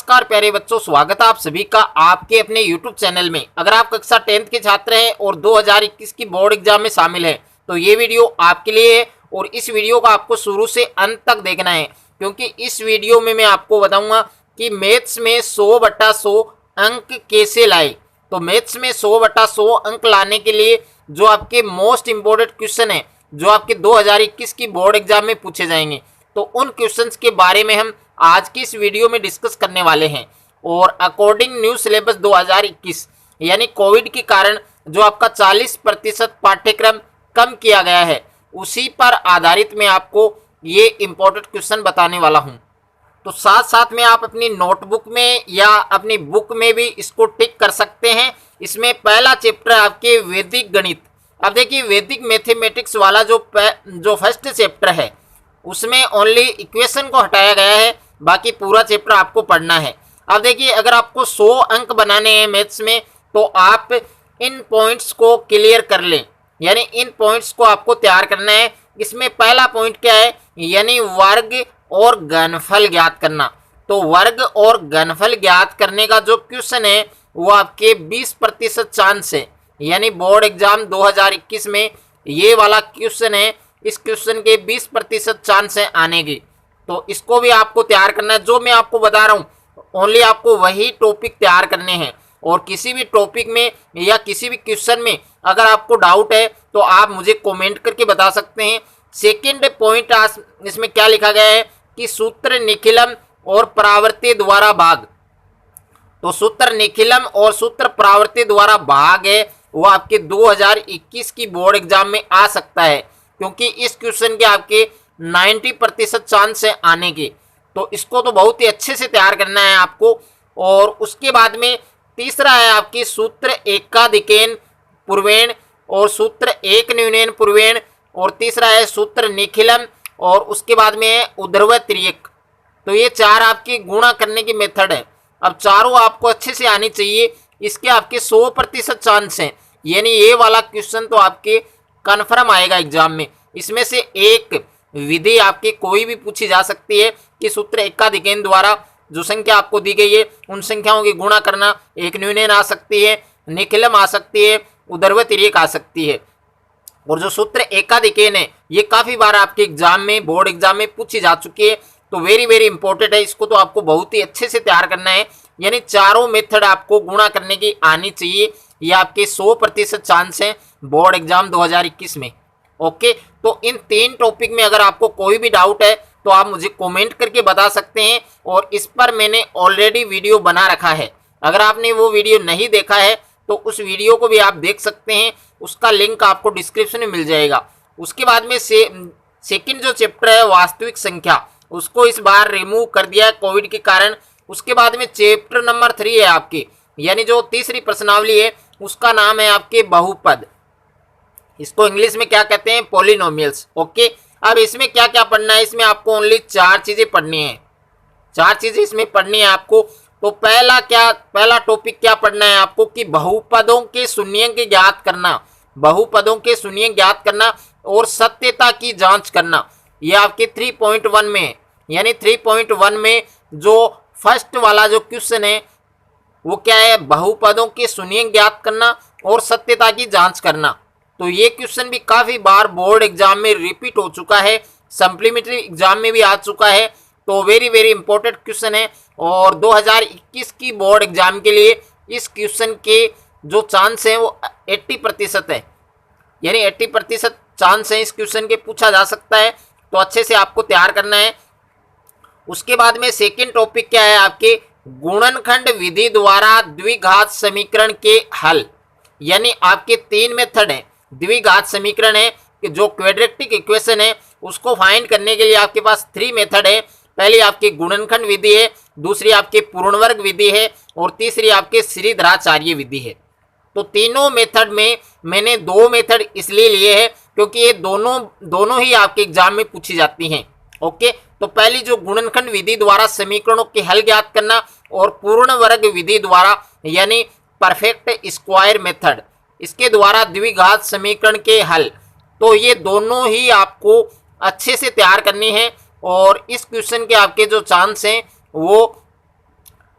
नमस्कार प्यारे बच्चों, स्वागत है आप सभी का आपके अपने YouTube चैनल में। अगर आप कक्षा 10th के छात्र हैं और 2021 की बोर्ड एग्जाम में शामिल हैं तो ये वीडियो आपके लिए है और इस वीडियो को आपको शुरू से अंत तक देखना है, क्योंकि इस वीडियो में मैं आपको बताऊंगा कि मैथ्स में 100/100 अंक कैसे लाए। तो मैथ्स में 100/100 अंक लाने के लिए जो आपके मोस्ट इंपॉर्टेंट क्वेश्चन है जो आपके 2021 की बोर्ड एग्जाम में पूछे जाएंगे, तो उन क्वेश्चंस के बारे में हम आज की इस वीडियो में डिस्कस करने वाले हैं। और अकॉर्डिंग न्यू सिलेबस 2021 यानी कोविड के कारण जो आपका 40% पाठ्यक्रम कम किया गया है, उसी पर आधारित मैं आपको ये इंपॉर्टेंट क्वेश्चन बताने वाला हूं। तो साथ साथ में आप अपनी नोटबुक में या अपनी बुक में भी इसको टिक कर सकते हैं। इसमें पहला चैप्टर आपके वैदिक गणित। अब देखिए, वैदिक मैथमेटिक्स वाला जो फर्स्ट चैप्टर है उसमें ओनली इक्वेशन को हटाया गया है, बाकी पूरा चैप्टर आपको पढ़ना है। अब देखिए, अगर आपको 100 अंक बनाने हैं मैथ्स में तो आप इन पॉइंट्स को क्लियर कर लें, यानी इन पॉइंट्स को आपको तैयार करना है। इसमें पहला पॉइंट क्या है, यानी वर्ग और घनफल ज्ञात करना। तो वर्ग और घनफल ज्ञात करने का जो क्वेश्चन है वो आपके 20% चांस है, यानी बोर्ड एग्जाम 2021 में ये वाला क्वेश्चन है, इस क्वेश्चन के 20% चांस है आने की। तो इसको भी आपको तैयार करना है। जो मैं आपको बता रहा हूँ ओनली आपको वही टॉपिक तैयार करने हैं, और किसी भी टॉपिक में या किसी भी क्वेश्चन में अगर आपको डाउट है तो आप मुझे कमेंट करके बता सकते हैं। सेकंड पॉइंट इसमें क्या लिखा गया है कि सूत्र निखिलम और परावर्ती द्वारा भाग। तो सूत्र निखिलम और सूत्र परावर्ती द्वारा भाग है वो आपके 2021 की बोर्ड एग्जाम में आ सकता है, क्योंकि इस क्वेश्चन के आपके 90% चांस है आने के। तो इसको तो बहुत ही अच्छे से तैयार करना है आपको। और उसके बाद में तीसरा है आपकी सूत्र एकाधिकेन पूर्वेण और सूत्र एक न्यूनेन पूर्वेण, और तीसरा है सूत्र निखिलम, और उसके बाद में है ऊर्ध्व तिर्यक। तो ये चार आपकी गुणा करने की मेथड है। अब चारों आपको अच्छे से आनी चाहिए। इसके आपके 100% चांस हैं, यानी ये वाला क्वेश्चन तो आपके कन्फर्म आएगा एग्जाम में। इसमें से एक विधि आपकी कोई भी पूछी जा सकती है कि सूत्र एकाधिकेन द्वारा जो संख्या आपको दी गई है उन संख्याओं की गुणा करना। एक न्यूनन आ सकती है, निखिलम आ सकती है, ऊर्ध्व तिर्यक आ सकती है। और जो सूत्र एकाधिकेन है ये काफ़ी बार आपके एग्जाम में बोर्ड एग्जाम में पूछी जा चुकी है, तो वेरी वेरी इंपॉर्टेंट है। इसको तो आपको बहुत ही अच्छे से तैयार करना है, यानी चारों मेथड आपको गुणा करने की आनी चाहिए। ये आपके 100% चांस हैं बोर्ड एग्जाम 2021 में। ओके, तो इन 3 टॉपिक में अगर आपको कोई भी डाउट है तो आप मुझे कमेंट करके बता सकते हैं, और इस पर मैंने ऑलरेडी वीडियो बना रखा है। अगर आपने वो वीडियो नहीं देखा है तो उस वीडियो को भी आप देख सकते हैं, उसका लिंक आपको डिस्क्रिप्शन में मिल जाएगा। उसके बाद में सेकंड जो चैप्टर है वास्तविक संख्या, उसको इस बार रिमूव कर दिया है कोविड के कारण। उसके बाद में चैप्टर नंबर 3 है आपके, यानी जो तीसरी प्रश्नावली है उसका नाम है आपके बहुपद। इसको इंग्लिश में क्या कहते हैं, पॉलिनोमियल्स। ओके, अब इसमें क्या क्या पढ़ना है, इसमें आपको ओनली 4 चीजें पढ़नी है। 4 चीजें इसमें पढ़नी है आपको। तो पहला टॉपिक क्या पढ़ना है आपको कि बहुपदों के शून्यंक ज्ञात करना। बहुपदों के शून्यंक ज्ञात करना और सत्यता की जांच करना, ये आपके 3.1 में है। यानी 3.1 में जो फर्स्ट वाला जो क्वेश्चन है वो क्या है, बहुपदों के शून्यंक ज्ञात करना और सत्यता की जांच करना। तो ये क्वेश्चन भी काफ़ी बार बोर्ड एग्जाम में रिपीट हो चुका है, सप्लीमेंट्री एग्जाम में भी आ चुका है। तो वेरी वेरी इंपॉर्टेंट क्वेश्चन है, और 2021 की बोर्ड एग्जाम के लिए इस क्वेश्चन के जो चांस हैं वो 80% है, यानी 80% चांस है इस क्वेश्चन के पूछा जा सकता है। तो अच्छे से आपको तैयार करना है। उसके बाद में सेकेंड टॉपिक क्या है आपके, गुणनखंड विधि द्वारा द्विघात समीकरण के हल। यानी आपके 3 मेथड हैं। द्विघात समीकरण है कि जो क्वाड्रेटिक इक्वेशन है उसको फाइंड करने के लिए आपके पास 3 मेथड है। पहली आपकी गुणनखंड विधि है, दूसरी आपकी पूर्णवर्ग विधि है, और तीसरी आपके श्रीधराचार्य विधि है। तो तीनों मेथड में मैंने 2 मेथड इसलिए लिए हैं क्योंकि ये दोनों ही आपके एग्जाम में पूछी जाती हैं। ओके, तो पहली जो गुणनखंड विधि द्वारा समीकरणों के हल ज्ञात करना, और पूर्ण वर्ग विधि द्वारा यानी परफेक्ट स्क्वायर मेथड, इसके द्वारा द्विघात समीकरण के हल। तो ये दोनों ही आपको अच्छे से तैयार करनी है, और इस क्वेश्चन के आपके जो चांस हैं वो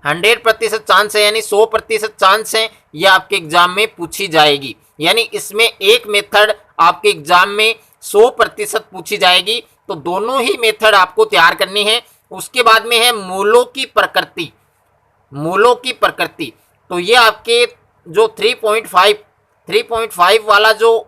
100% चांस है, यानी 100% चांस है यह आपके एग्जाम में पूछी जाएगी। यानी इसमें एक मेथड आपके एग्जाम में 100% पूछी जाएगी, तो दोनों ही मेथड आपको तैयार करनी है। उसके बाद में है मूलों की प्रकृति। मूलों की प्रकृति, तो ये आपके जो 3.5 वाला जो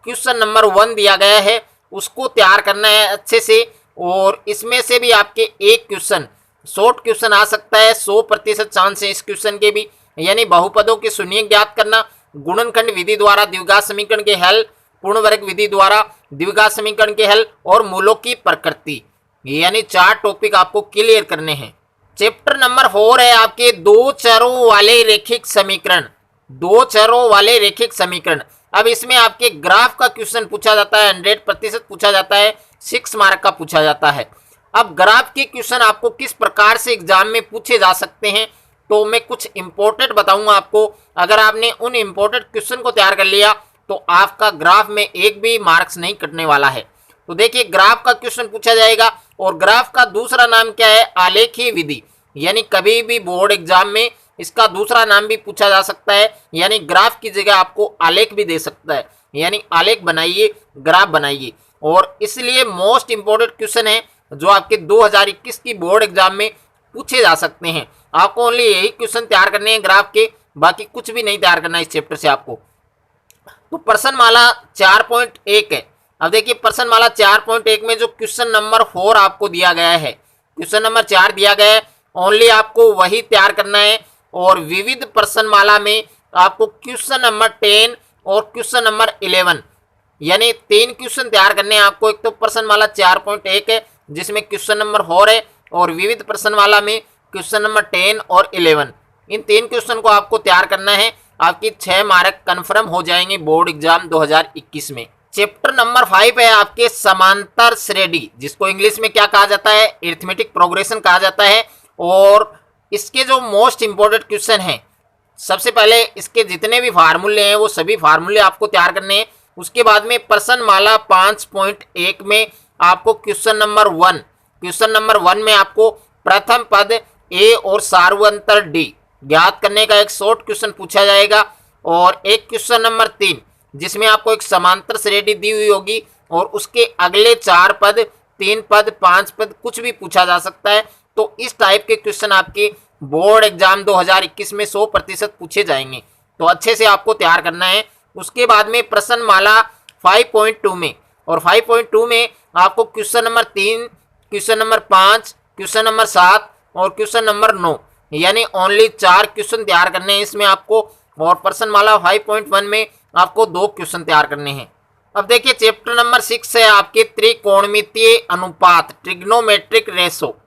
क्वेश्चन नंबर 1 दिया गया है उसको तैयार करना है अच्छे से। और इसमें से भी आपके एक क्वेश्चन शॉर्ट क्वेश्चन आ सकता है, 100% चांस है इस क्वेश्चन के भी। यानी बहुपदों के शून्य ज्ञात करना, गुणनखंड विधि द्वारा द्विघात समीकरण के हल, पूर्ण वर्ग विधि द्वारा द्विघात समीकरण के हल और मूलों की प्रकृति। यानी 4 टॉपिक आपको क्लियर करने हैं। चैप्टर नंबर 4 है आपके दो चरों वाले रैखिक समीकरण। दो चरों वाले रैखिक समीकरण। अब इसमें आपके ग्राफ का क्वेश्चन पूछा जाता है, 100% पूछा जाता है, 6 मार्क का पूछा जाता है। अब ग्राफ के क्वेश्चन आपको किस प्रकार से एग्जाम में पूछे जा सकते हैं, तो मैं कुछ इंपॉर्टेंट बताऊंगा आपको। अगर आपने उन इंपॉर्टेंट क्वेश्चन को तैयार कर लिया तो आपका ग्राफ में एक भी मार्क्स नहीं कटने वाला है। तो देखिए, ग्राफ का क्वेश्चन पूछा जाएगा और ग्राफ का दूसरा नाम क्या है, आलेखीय विधि। यानी कभी भी बोर्ड एग्जाम में इसका दूसरा नाम भी पूछा जा सकता है, यानी ग्राफ की जगह आपको आलेख भी दे सकता है। यानी आलेख बनाइए, ग्राफ बनाइए। और इसलिए मोस्ट इंपोर्टेंट क्वेश्चन है जो आपके 2021 की बोर्ड एग्जाम में पूछे जा सकते हैं। आपको ओनली यही क्वेश्चन तैयार करने हैं ग्राफ के, बाकी कुछ भी नहीं तैयार करना है इस चैप्टर से आपको। तो प्रश्नमाला 4.1 है। अब देखिए, प्रश्नमाला 4.1 में जो क्वेश्चन नंबर 4 आपको दिया गया है, क्वेश्चन नंबर 4 दिया गया है, ओनली आपको वही तैयार करना है। और विविध प्रश्नमाला में आपको क्वेश्चन नंबर 10 और क्वेश्चन नंबर 11 यानी 3 क्वेश्चन तैयार करने हैं आपको। एक तो प्रश्नमाला 4.1 है जिसमें क्वेश्चन नंबर 4 है, और विविध प्रश्नमाला में क्वेश्चन नंबर 10 और 11। इन 3 क्वेश्चन को आपको तैयार करना है। आपकी 6 मार्क कन्फर्म हो जाएंगे बोर्ड एग्जाम 2021 में। चैप्टर नंबर 5 है आपके समांतर श्रेणी, जिसको इंग्लिश में क्या कहा जाता है, अरिथमेटिक प्रोग्रेशन कहा जाता है। और इसके जो मोस्ट इंपोर्टेंट क्वेश्चन हैं, सबसे पहले इसके जितने भी फार्मूले हैं वो सभी फार्मूले आपको तैयार करने हैं। उसके बाद में प्रश्नमाला 5.1 में आपको क्वेश्चन नंबर 1 में आपको प्रथम पद ए और सार्वंतर डी ज्ञात करने का एक शॉर्ट क्वेश्चन पूछा जाएगा। और एक क्वेश्चन नंबर 3 जिसमें आपको एक समांतर श्रेणी दी हुई होगी और उसके अगले 4 पद, 3 पद, 5 पद कुछ भी पूछा जा सकता है। तो इस टाइप के क्वेश्चन आपके बोर्ड एग्जाम 2021 में 100% पूछे जाएंगे, तो अच्छे से आपको तैयार करना है। उसके बाद में प्रश्नमाला 5.2 में, और 5.2 में आपको question number 3, question number 5, question number 7 और क्वेश्चन नंबर 9 यानी ओनली 4 क्वेश्चन तैयार करने हैं इसमें आपको। और प्रश्नमाला 5.1 में आपको 2 क्वेश्चन तैयार करने हैं। अब देखिए, चैप्टर नंबर 6 है आपके त्रिकोणमितीय अनुपात, ट्रिग्नोमेट्रिक रेशो।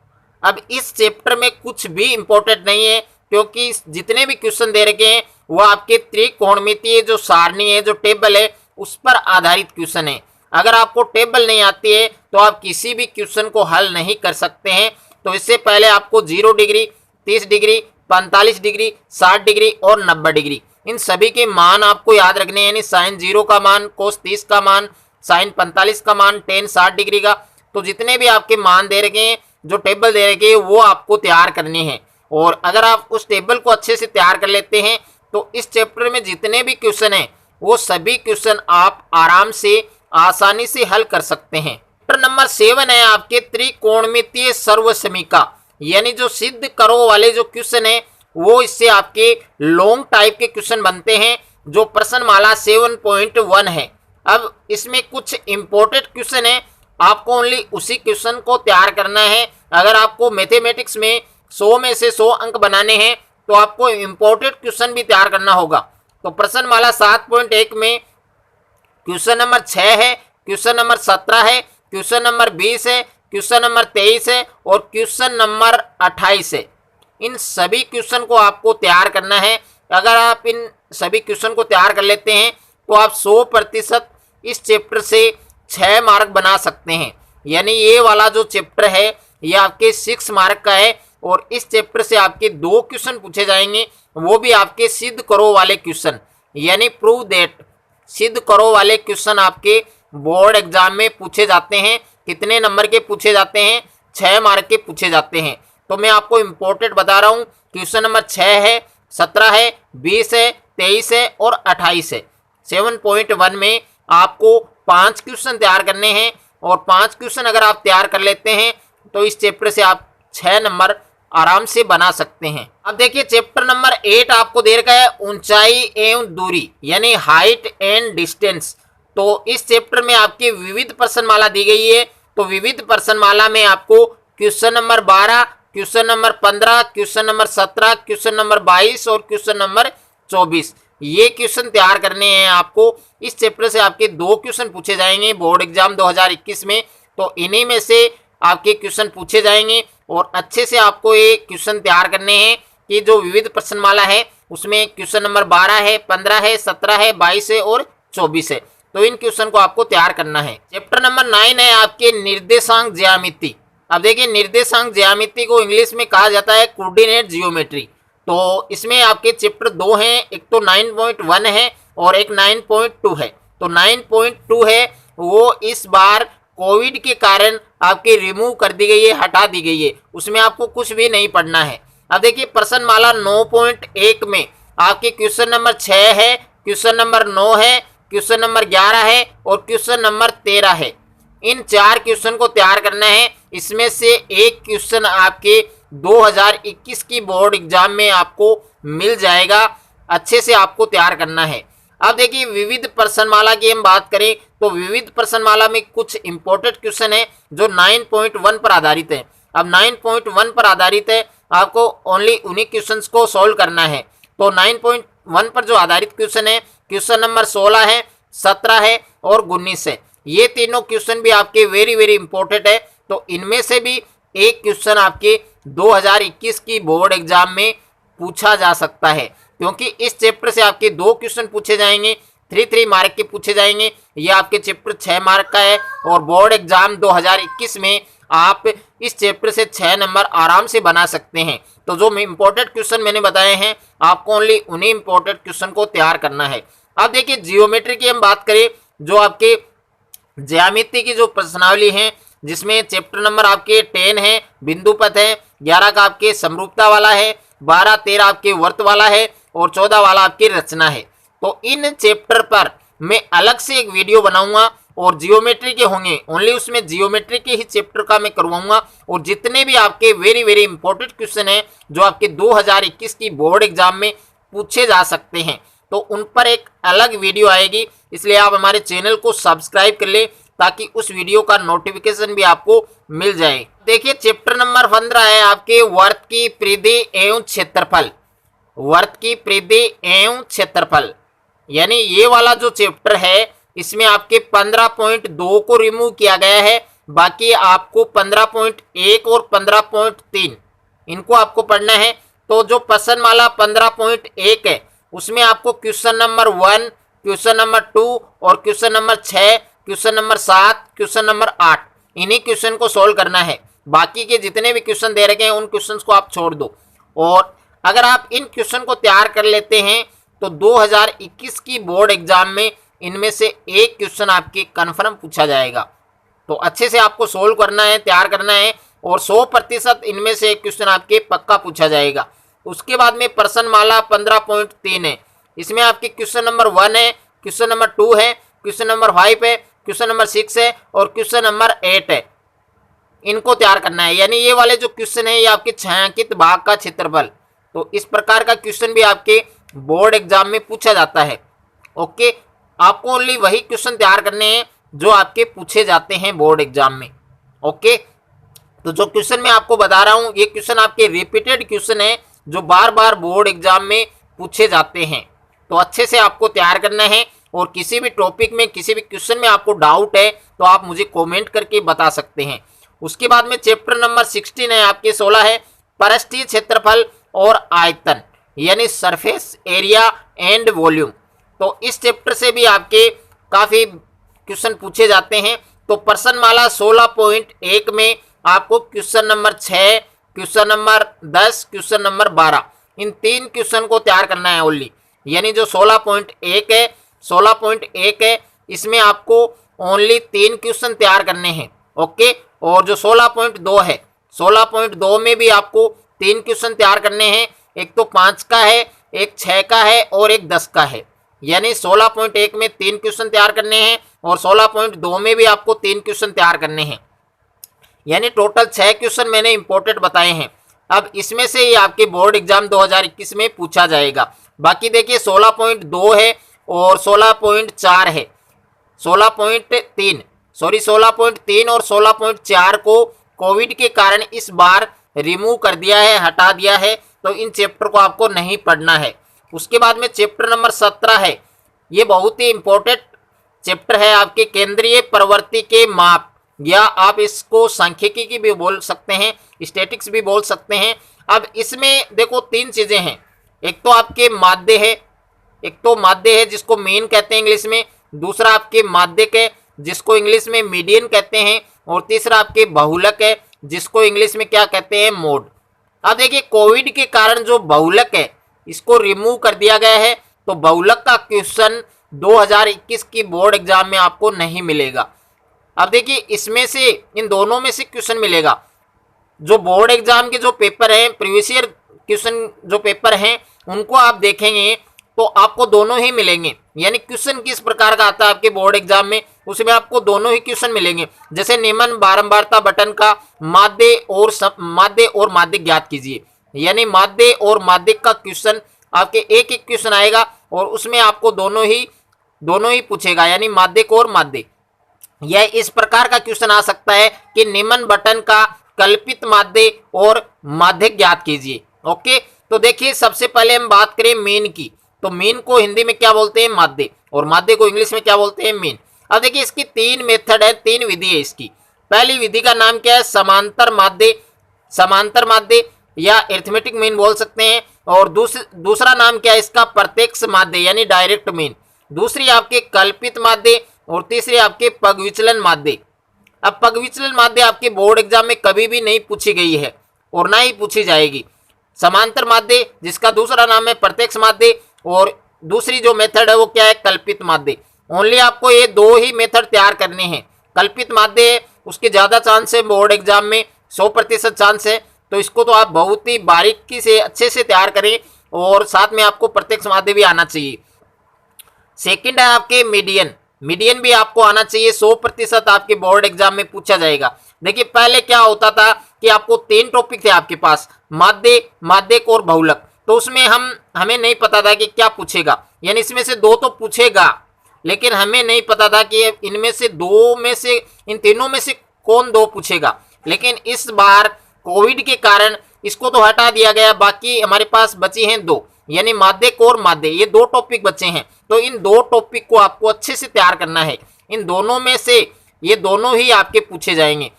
अब इस चैप्टर में कुछ भी इंपॉर्टेंट नहीं है, क्योंकि जितने भी क्वेश्चन दे रखे हैं वो आपके त्रिकोणमितीय जो सारणी है, जो टेबल है, उस पर आधारित क्वेश्चन है। अगर आपको टेबल नहीं आती है तो आप किसी भी क्वेश्चन को हल नहीं कर सकते हैं। तो इससे पहले आपको 0 डिग्री, 30 डिग्री, 45 डिग्री, 60 डिग्री और 90 डिग्री, इन सभी के मान आपको याद रखने हैं। यानी साइन 0 का मान, कोस 30 का मान, साइन 45 का मान, टेन 60 डिग्री का। तो जितने भी आपके मान दे रखे हैं, जो टेबल दे रखे हैं, वो आपको तैयार करने हैं। और अगर आप उस टेबल को अच्छे से तैयार कर लेते हैं तो इस चैप्टर में जितने भी क्वेश्चन हैं वो सभी क्वेश्चन आप आराम से, आसानी से हल कर सकते हैं। चैप्टर नंबर 7 है आपके त्रिकोणमितीय सर्वसमीका, यानी जो सिद्ध करो वाले जो क्वेश्चन है वो इससे आपके लॉन्ग टाइप के क्वेश्चन बनते हैं, जो प्रश्नमाला 7.1 है। अब इसमें कुछ इंपॉर्टेंट क्वेश्चन है, आपको ओनली उसी क्वेश्चन को तैयार करना है। अगर आपको मैथमेटिक्स में 100 में से 100 अंक बनाने हैं तो आपको इंपॉर्टेंट क्वेश्चन भी तैयार करना होगा। तो प्रश्नमाला 7.1 में क्वेश्चन नंबर 6 है, क्वेश्चन नंबर 17 है, क्वेश्चन नंबर 20 है, क्वेश्चन नंबर 23 है और क्वेश्चन नंबर 28 है। इन सभी क्वेश्चन को आपको तैयार करना है। अगर आप इन सभी क्वेश्चन को तैयार कर लेते हैं तो आप 100% इस चैप्टर से 6 मार्क बना सकते हैं। यानी ये वाला जो चैप्टर है ये आपके 6 मार्क का है, और इस चैप्टर से आपके 2 क्वेश्चन पूछे जाएंगे, वो भी आपके सिद्ध करो वाले क्वेश्चन, यानी प्रूव दैट। सिद्ध करो वाले क्वेश्चन आपके बोर्ड एग्जाम में पूछे जाते हैं। कितने नंबर के पूछे जाते हैं? 6 मार्क के पूछे जाते हैं। तो मैं आपको इम्पोर्टेंट बता रहा हूँ। क्वेश्चन नंबर 6 है, 17 है, 20 है, 23 है और 28 है। 7.1 में आपको 5 क्वेश्चन तैयार करने हैं और 5 क्वेश्चन अगर आप तैयार कर लेते हैं तो इस चैप्टर से आप 6 नंबर आराम से बना सकते हैं। अब देखिए चैप्टर नंबर 8 आपको दे रखा है ऊंचाई एवं दूरी, यानी हाइट एंड डिस्टेंस। तो इस चैप्टर में आपकी विविध प्रश्नमाला दी गई है। तो विविध प्रश्नमाला में आपको question number 12, question number 15, question number 17, question number 22 और क्वेश्चन नंबर 24 ये क्वेश्चन तैयार करने हैं आपको। इस चैप्टर से आपके 2 क्वेश्चन पूछे जाएंगे बोर्ड एग्जाम 2021 में। तो इन्हीं में से आपके क्वेश्चन पूछे जाएंगे और अच्छे से आपको ये क्वेश्चन तैयार करने हैं कि जो विविध प्रश्नमाला है उसमें क्वेश्चन नंबर 12 है, 15 है, 17 है, 22 है और 24 है। तो इन क्वेश्चन को आपको तैयार करना है। चैप्टर नंबर 9 है आपके निर्देशांक ज्यामिति। अब देखिए निर्देशांक ज्यामिति को इंग्लिश में कहा जाता है कोऑर्डिनेट जियोमेट्री। तो इसमें आपके चैप्टर 2 हैं, एक तो 9.1 है और एक 9.2 है। तो 9.2 है वो इस बार कोविड के कारण आपके रिमूव कर दी गई है, हटा दी गई है, उसमें आपको कुछ भी नहीं पढ़ना है। अब देखिए प्रश्नमाला 9.1 में आपके क्वेश्चन नंबर 6 है, क्वेश्चन नंबर 9 है, क्वेश्चन नंबर 11 है और क्वेश्चन नंबर 13 है। इन 4 क्वेश्चन को तैयार करना है। इसमें से एक क्वेश्चन आपके 2021 की बोर्ड एग्जाम में आपको मिल जाएगा। अच्छे से आपको तैयार करना है। अब देखिए विविध प्रश्नमाला की हम बात करें तो विविध प्रश्नमाला में कुछ इंपॉर्टेंट क्वेश्चन है जो 9.1 पर आधारित है। अब 9.1 पर आधारित है, आपको ओनली उन्हीं क्वेश्चंस को सॉल्व करना है। तो 9.1 पर जो आधारित क्वेश्चन है, क्वेश्चन नंबर 16 है, 17 है और 19 है। ये तीनों क्वेश्चन भी आपके वेरी वेरी इंपॉर्टेंट है। तो इनमें से भी एक क्वेश्चन आपके 2021 की बोर्ड एग्जाम में पूछा जा सकता है, क्योंकि इस चैप्टर से आपके 2 क्वेश्चन पूछे जाएंगे, 3 मार्क के पूछे जाएंगे। ये आपके चैप्टर 6 मार्क का है और बोर्ड एग्जाम 2021 में आप इस चैप्टर से 6 नंबर आराम से बना सकते हैं। तो जो इंपॉर्टेंट क्वेश्चन मैंने बताए हैं आपको ओनली उन्हीं इंपॉर्टेंट क्वेश्चन को तैयार करना है। अब देखिए जियोमेट्री की हम बात करें, जो आपके ज्यामिति की जो प्रश्नावली है जिसमें चैप्टर नंबर आपके 10 है, बिंदु पथ है, 11 का आपके समरूपता वाला है, 12, 13 आपके वर्त वाला है और 14 वाला आपकी रचना है। तो इन चैप्टर पर मैं अलग से एक वीडियो बनाऊंगा और जियोमेट्री के होंगे, ओनली उसमें जियोमेट्री के ही चैप्टर का मैं करवाऊंगा। और जितने भी आपके वेरी वेरी इंपॉर्टेंट क्वेश्चन हैं जो आपके 2021 की बोर्ड एग्जाम में पूछे जा सकते हैं, तो उन पर एक अलग वीडियो आएगी। इसलिए आप हमारे चैनल को सब्सक्राइब कर ले ताकि उस वीडियो का नोटिफिकेशन भी आपको मिल जाए। देखिए चैप्टर नंबर 15 है आपके वर्त की परिधि एवं क्षेत्रफल। वर्त की परिधि एवं क्षेत्रफल यानी ये वाला जो चैप्टर है इसमें आपके 15.2 को रिमूव किया गया है। बाकी आपको 15.1 और 15.3 इनको आपको पढ़ना है। तो जो प्रश्नमाला 15.1 है उसमें आपको क्वेश्चन नंबर 1, क्वेश्चन नंबर 2 और question number 6, question number 7, question number 8 इन्हीं क्वेश्चन को सोल्व करना है। बाकी के जितने भी क्वेश्चन दे रखे हैं उन क्वेश्चंस को आप छोड़ दो। और अगर आप इन क्वेश्चन को तैयार कर लेते हैं तो 2021 की बोर्ड एग्जाम में इनमें से एक क्वेश्चन आपके कन्फर्म पूछा जाएगा। तो अच्छे से आपको सोल्व करना है, तैयार करना है और 100% इनमें से एक क्वेश्चन आपके पक्का पूछा जाएगा। उसके बाद में प्रश्नमाला 15.3 है। इसमें आपके क्वेश्चन नंबर 1 है, क्वेश्चन नंबर 2 है, क्वेश्चन नंबर 5 है, क्वेश्चन नंबर 6 है और क्वेश्चन नंबर 8 है। इनको तैयार करना है। यानी ये वाले जो क्वेश्चन है ये आपके छायांकित भाग का क्षेत्रफल। तो इस प्रकार का क्वेश्चन भी आपके बोर्ड एग्जाम में पूछा जाता है। ओके, आपको ओनली वही क्वेश्चन तैयार करने हैं जो आपके पूछे जाते हैं बोर्ड एग्जाम में। ओके, तो जो क्वेश्चन मैं आपको बता रहा हूं ये क्वेश्चन आपके रिपीटेड क्वेश्चन है जो बार बार बोर्ड एग्जाम में पूछे जाते हैं। तो अच्छे से आपको तैयार करना है। और किसी भी टॉपिक में, किसी भी क्वेश्चन में आपको डाउट है तो आप मुझे कमेंट करके बता सकते हैं। उसके बाद में चैप्टर नंबर 16 है आपके 16 है पृष्ठीय क्षेत्रफल और आयतन यानी सरफेस एरिया एंड वॉल्यूम। तो इस चैप्टर से भी आपके काफ़ी क्वेश्चन पूछे जाते हैं। तो प्रश्नमाला 16.1 में आपको question number 6, question number 10, question number 12 इन 3 क्वेश्चन को तैयार करना है ओनली। यानी जो 16.1 है इसमें आपको ओनली 3 क्वेश्चन तैयार करने हैं। ओके, और जो 16.2 है 16.2 में भी आपको 3 क्वेश्चन तैयार करने हैं। एक तो 5 का है, एक 6 का है और एक 10 का है। यानी 16.1 में 3 क्वेश्चन तैयार करने हैं और 16.2 में भी आपको 3 क्वेश्चन तैयार करने हैं। यानी टोटल 6 क्वेश्चन मैंने इंपॉर्टेंट बताए हैं। अब इसमें से ही आपके बोर्ड एग्जाम 2021 में पूछा जाएगा। बाकी देखिए 16.2 है और 16.4 है, 16.3 और 16.4 को कोविड के कारण इस बार रिमूव कर दिया है, हटा दिया है, तो इन चैप्टर को आपको नहीं पढ़ना है। उसके बाद में चैप्टर नंबर 17 है, ये बहुत ही इंपॉर्टेंट चैप्टर है आपके केंद्रीय प्रवृत्ति के माप, या आप इसको सांख्यिकी की भी बोल सकते हैं, स्टैटिक्स भी बोल सकते हैं। अब इसमें देखो 3 चीजें हैं। एक तो आपके माध्य है, एक तो माध्य है जिसको मीन कहते हैं इंग्लिश में, दूसरा आपके माध्यक है जिसको इंग्लिश में मीडियन कहते हैं, और तीसरा आपके बहुलक है जिसको इंग्लिश में क्या कहते हैं, मोड। अब देखिए कोविड के कारण जो बहुलक है इसको रिमूव कर दिया गया है, तो बहुलक का क्वेश्चन 2021 की बोर्ड एग्जाम में आपको नहीं मिलेगा। अब देखिए इसमें से इन दोनों में से क्वेश्चन मिलेगा। जो बोर्ड एग्जाम के जो पेपर हैं, प्रीवियस ईयर क्वेश्चन जो पेपर हैं, उनको आप देखेंगे तो आपको दोनों ही मिलेंगे। यानी क्वेश्चन किस प्रकार का आता है आपके बोर्ड एग्जाम में, उसमें आपको दोनों ही क्वेश्चन मिलेंगे। जैसे निम्न बारंबारता बटन का माध्य और माध्यक ज्ञात कीजिए, यानी माध्य और माध्यक का क्वेश्चन आपके एक एक क्वेश्चन आएगा और उसमें आपको दोनों ही पूछेगा, यानी माध्यक और माध्यक। यह इस प्रकार का क्वेश्चन आ सकता है कि निम्न बटन का कल्पित माध्य और माध्यक ज्ञात कीजिए। ओके, तो देखिए सबसे पहले हम बात करें मीन की, तो मीन को हिंदी में क्या बोलते हैं, माध्य, और माध्य को इंग्लिश में क्या बोलते हैं, मीन। अब देखिए इसकी 3 मेथड है, 3 विधि है इसकी। पहली विधि का नाम क्या है, समांतर माध्य या अरिथमेटिक मीन बोल सकते हैं, और दूसरा नाम क्या है इसका, प्रत्यक्ष माध्य यानी डायरेक्ट मीन। दूसरी आपके कल्पित माध्य और तीसरी आपके पग विचलन माध्य। अब पग विचलन माध्य आपके बोर्ड एग्जाम में कभी भी नहीं पूछी गई है और ना ही पूछी जाएगी। समांतर माध्य जिसका दूसरा नाम है प्रत्यक्ष माध्य, और दूसरी जो मेथड है वो क्या है, कल्पित माध्य। ओनली आपको ये 2 ही मेथड तैयार करने हैं। कल्पित माध्य है उसके ज़्यादा चांस है बोर्ड एग्जाम में, 100% चांस है, तो इसको तो आप बहुत ही बारीकी से अच्छे से तैयार करें, और साथ में आपको प्रत्यक्ष माध्य भी आना चाहिए। सेकंड है आपके मीडियन भी आपको आना चाहिए, 100% आपके बोर्ड एग्जाम में पूछा जाएगा। देखिए पहले क्या होता था कि आपको 3 टॉपिक थे आपके पास, माध्य, माध्यक और बहुलक, तो उसमें हमें नहीं पता था कि क्या पूछेगा, यानी इसमें से 2 तो पूछेगा, लेकिन हमें नहीं पता था कि इनमें से 2 में से, इन तीनों में से कौन 2 पूछेगा। लेकिन इस बार कोविड के कारण इसको तो हटा दिया गया, बाकी हमारे पास बची हैं 2, यानी माध्यक और माध्य, ये 2 टॉपिक बचे हैं। तो इन 2 टॉपिक को आपको अच्छे से तैयार करना है। इन दोनों में से ये दोनों ही आपके पूछे जाएंगे।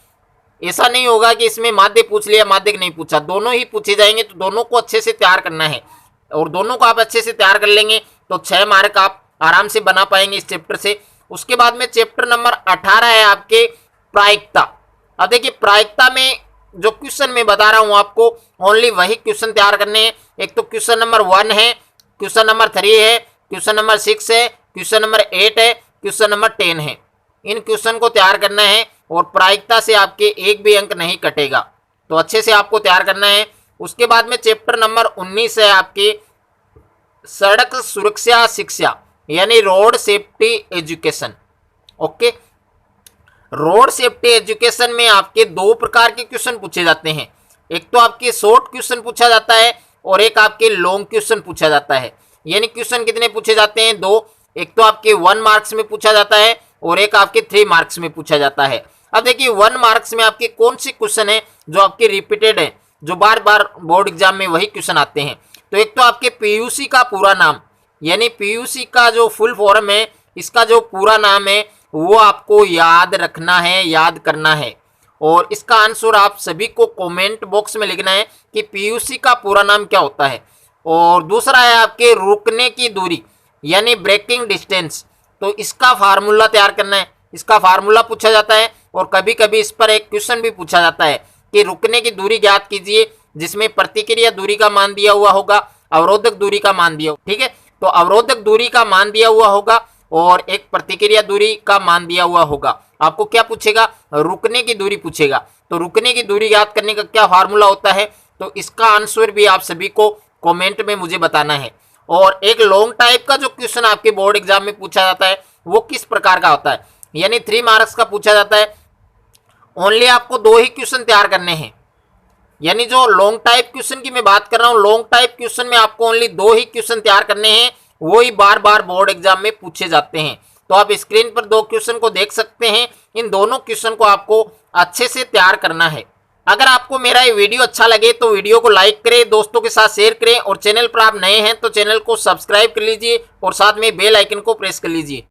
ऐसा नहीं होगा कि इसमें माध्य पूछ लिया माध्यक नहीं पूछा, दोनों ही पूछे जाएंगे। तो दोनों को अच्छे से तैयार करना है, और दोनों को आप अच्छे से तैयार कर लेंगे तो 6 मार्क आप आराम से बना पाएंगे इस चैप्टर से। उसके बाद में चैप्टर नंबर 18 है आपके प्रायिकता। अब देखिए प्रायिकता में जो क्वेश्चन मैं बता रहा हूं आपको, ओनली वही क्वेश्चन तैयार करने हैं। एक तो क्वेश्चन नंबर 1 है, क्वेश्चन नंबर 3 है, क्वेश्चन नंबर 6 है, क्वेश्चन नंबर 8 है, क्वेश्चन नंबर 10 है। इन क्वेश्चन को तैयार करना है, और प्रायिकता से आपके एक भी अंक नहीं कटेगा, तो अच्छे से आपको तैयार करना है। उसके बाद में चैप्टर नंबर 19 है आपके सड़क सुरक्षा शिक्षा, यानी road safety education. Okay, road safety education में आपके 2 प्रकार के क्वेश्चन पूछे जाते हैं। एक तो आपके शॉर्ट क्वेश्चन पूछा जाता है और एक आपके लॉन्ग क्वेश्चन पूछा जाता है। यानी क्वेश्चन कितने पूछे जाते हैं, 2। एक तो आपके 1 मार्क्स में पूछा जाता है और एक आपके 3 मार्क्स में पूछा जाता है। अब देखिए 1 मार्क्स में आपके कौन से क्वेश्चन है जो आपके रिपीटेड है, जो बार बार बोर्ड एग्जाम में वही क्वेश्चन आते हैं। तो एक तो आपके पीयूसी का पूरा नाम, यानी पीयूसी का जो फुल फॉर्म है, इसका जो पूरा नाम है वो आपको याद रखना है, याद करना है, और इसका आंसर आप सभी को कमेंट बॉक्स में लिखना है कि पीयूसी का पूरा नाम क्या होता है। और दूसरा है आपके रुकने की दूरी, यानी ब्रेकिंग डिस्टेंस, तो इसका फार्मूला तैयार करना है। इसका फार्मूला पूछा जाता है, और कभी कभी इस पर एक क्वेश्चन भी पूछा जाता है कि रुकने की दूरी ज्ञात कीजिए, जिसमें प्रतिक्रिया दूरी का मान दिया हुआ होगा, अवरोधक दूरी का मान दिया, ठीक है। तो अवरोधक दूरी का मान दिया हुआ होगा और एक प्रतिक्रिया दूरी का मान दिया हुआ होगा। आपको क्या पूछेगा, रुकने की दूरी पूछेगा। तो रुकने की दूरी याद करने का क्या फार्मूला होता है, तो इसका आंसर भी आप सभी को कमेंट में मुझे बताना है। और एक लॉन्ग टाइप का जो क्वेश्चन आपके बोर्ड एग्जाम में पूछा जाता है वो किस प्रकार का होता है, यानी 3 मार्क्स का पूछा जाता है। ओनली आपको 2 ही क्वेश्चन तैयार करने हैं, यानी जो लॉन्ग टाइप क्वेश्चन की मैं बात कर रहा हूं, लॉन्ग टाइप क्वेश्चन में आपको ओनली 2 ही क्वेश्चन तैयार करने हैं, वो ही बार बार बोर्ड एग्जाम में पूछे जाते हैं। तो आप स्क्रीन पर 2 क्वेश्चन को देख सकते हैं, इन दोनों क्वेश्चन को आपको अच्छे से तैयार करना है। अगर आपको मेरा ये वीडियो अच्छा लगे तो वीडियो को लाइक करें, दोस्तों के साथ शेयर करें, और चैनल पर आप नए हैं तो चैनल को सब्सक्राइब कर लीजिए और साथ में बेल आइकन को प्रेस कर लीजिए।